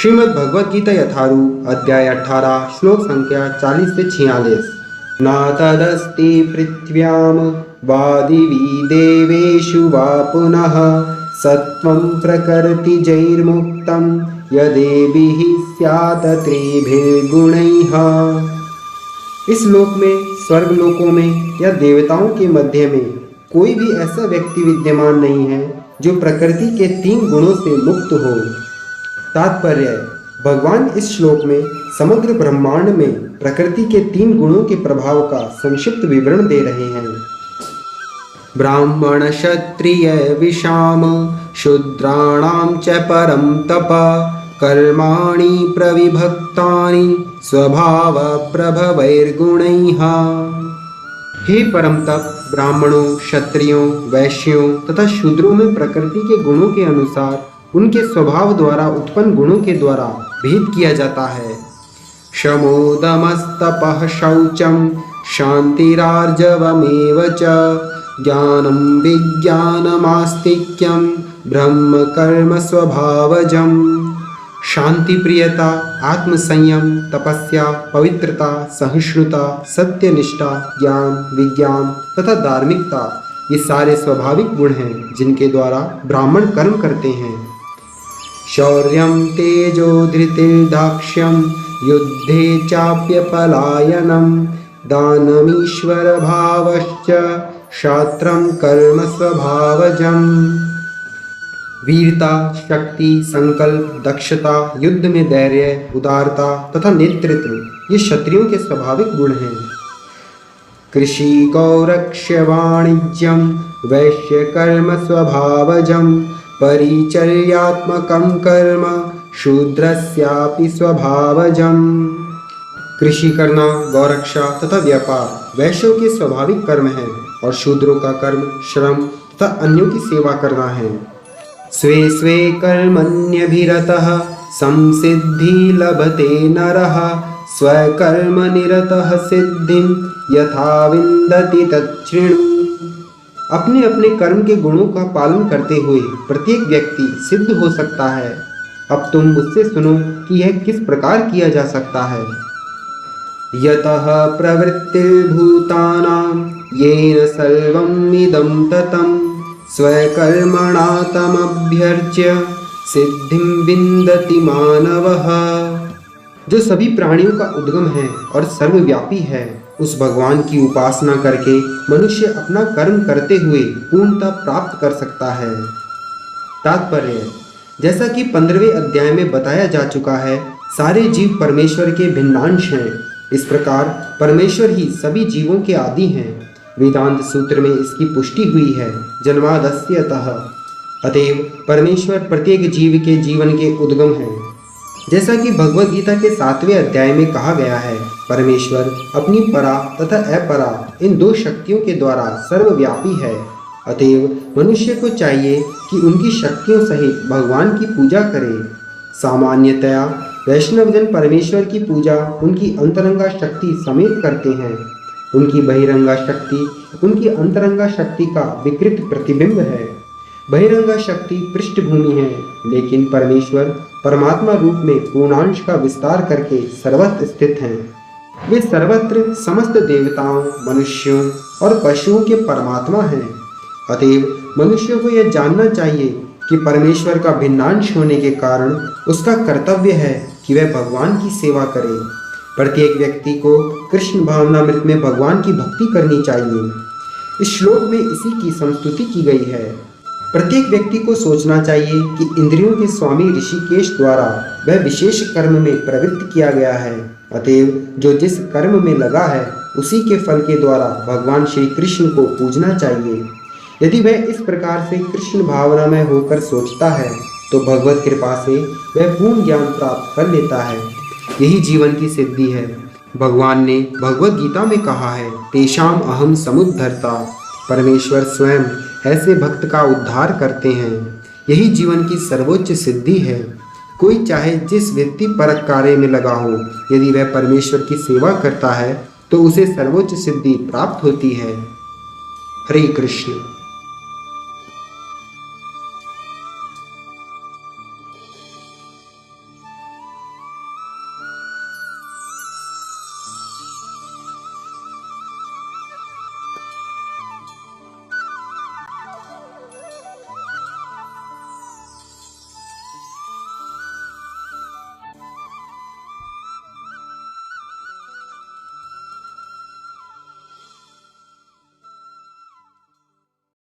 श्रीमद् भगवद गीता यथारूप अध्याय 18 श्लोक संख्या 40 से 46। न तदस्ति पृथ्व्याम वादिवी देवेषु वा पुनः सत्वं प्रकृतिजैर्मुक्तं यदेभिः स्यात् त्रिभिर्गुणैः। इस लोक में, स्वर्ग लोकों में या देवताओं के मध्य में कोई भी ऐसा व्यक्ति विद्यमान नहीं है जो प्रकृति के 3 गुणों से मुक्त हो। तात्पर्य: भगवान इस श्लोक में समग्र ब्रह्मांड में प्रकृति के 3 गुणों के प्रभाव का संक्षिप्त विवरण दे रहे हैं। ब्राह्मण क्षत्रिय विषाम शूद्राणां च परं तप कर्माणि प्रविभक्तानि स्वभाव प्रभवैर्गुणैः। हे परम तप, ब्राह्मणों, क्षत्रियों, वैश्यों तथा शूद्रों में प्रकृति के गुणों के अनुसार उनके स्वभाव द्वारा उत्पन्न गुणों के द्वारा भेद किया जाता है। शमोदमस्तपः शौचं शान्तिरार्जवमेव च ज्ञानं विज्ञानमास्तिक्यं ब्रह्म कर्म स्वभावजम्। शांति प्रियता, आत्मसंयम, तपस्या, पवित्रता, सहिष्णुता, सत्यनिष्ठा, ज्ञान, विज्ञान तथा धार्मिकता ये सारे स्वाभाविक गुण हैं जिनके द्वारा ब्राह्मण कर्म करते हैं। शौर्यं तेजो धृतिर्दाक्ष्यं युद्धे चाप्यपलायनं दानमीश्वर भावश्च क्षात्रं कर्म स्वभावजम्। वीरता, शक्ति, संकल्प, दक्षता, युद्ध में धैर्य, उदारता तथा नेतृत्व ये क्षत्रियों के स्वाभाविक गुण हैं। कृषि गौरक्ष्य वाणिज्यं वैश्य कर्म स्वभावजं परिचर्यात्मकं कर्म शूद्रस्यापि स्वभावजम्। कृषि करना, गौरक्षा तथा व्यापार वैश्यों के स्वाभाविक कर्म है और शूद्रों का कर्म श्रम तथा अन्यों की सेवा करना है। स्वे स्वे कर्मण्यभिरतः संसिद्धि लभते नरः स्वकर्म निरतः सिद्धिं यथा विन्दति तच्छृणु। अपने अपने कर्म के गुणों का पालन करते हुए प्रत्येक व्यक्ति सिद्ध हो सकता है। अब तुम मुझसे सुनो कि यह किस प्रकार किया जा सकता है। यतः प्रवृत्तिर्भूतानां येन सर्वम् इदं ततं स्वकर्मणा तमभ्यर्च्य सिद्धिं विन्दति मानवः। जो सभी प्राणियों का उद्गम है और सर्वव्यापी है, उस भगवान की उपासना करके मनुष्य अपना कर्म करते हुए पूर्णता प्राप्त कर सकता है। तात्पर्य: जैसा कि 15वें अध्याय में बताया जा चुका है, सारे जीव परमेश्वर के भिन्नांश हैं। इस प्रकार परमेश्वर ही सभी जीवों के आदि हैं। वेदांत सूत्र में इसकी पुष्टि हुई है, जन्मादस्यतः। अतएव परमेश्वर प्रत्येक जीव के जीवन के उद्गम हैं। जैसा कि भगवद गीता के 7वें अध्याय में कहा गया है, परमेश्वर अपनी परा तथा अपरा इन 2 शक्तियों के द्वारा सर्वव्यापी है। अतएव मनुष्य को चाहिए कि उनकी शक्तियों सहित भगवान की पूजा करे। सामान्यतया वैष्णवजन परमेश्वर की पूजा उनकी अंतरंगा शक्ति समेत करते हैं। उनकी बहिरंगा शक्ति उनकी अंतरंगा शक्ति का विकृत प्रतिबिंब है। बहिरंगा शक्ति पृष्ठभूमि है, लेकिन परमेश्वर परमात्मा रूप में पूर्णांश का विस्तार करके सर्वत्र स्थित हैं। वे सर्वत्र समस्त देवताओं, मनुष्यों और पशुओं के परमात्मा हैं। अतएव मनुष्य को यह जानना चाहिए कि परमेश्वर का भिन्नांश होने के कारण उसका कर्तव्य है कि वह भगवान की सेवा करे। प्रत्येक व्यक्ति को कृष्ण भावनामृत में भगवान की भक्ति करनी चाहिए। इस श्लोक में इसी की संस्तुति की गई है। प्रत्येक व्यक्ति को सोचना चाहिए कि इंद्रियों के स्वामी ऋषिकेश द्वारा वह विशेष कर्म में प्रवृत्त किया गया है। अतएव जो जिस कर्म में लगा है उसी के फल के द्वारा भगवान श्री कृष्ण को पूजना चाहिए। यदि वह इस प्रकार से कृष्ण भावना में होकर सोचता है तो भगवत कृपा से वह पूर्ण ज्ञान प्राप्त कर लेता है। यही जीवन की सिद्धि है। भगवान ने भगवद गीता में कहा है, तेषाम अहम समुद्धर्ता। परमेश्वर स्वयं ऐसे भक्त का उद्धार करते हैं। यही जीवन की सर्वोच्च सिद्धि है। कोई चाहे जिस व्यक्ति परक कार्य में लगा हो, यदि वह परमेश्वर की सेवा करता है तो उसे सर्वोच्च सिद्धि प्राप्त होती है। हरे कृष्ण।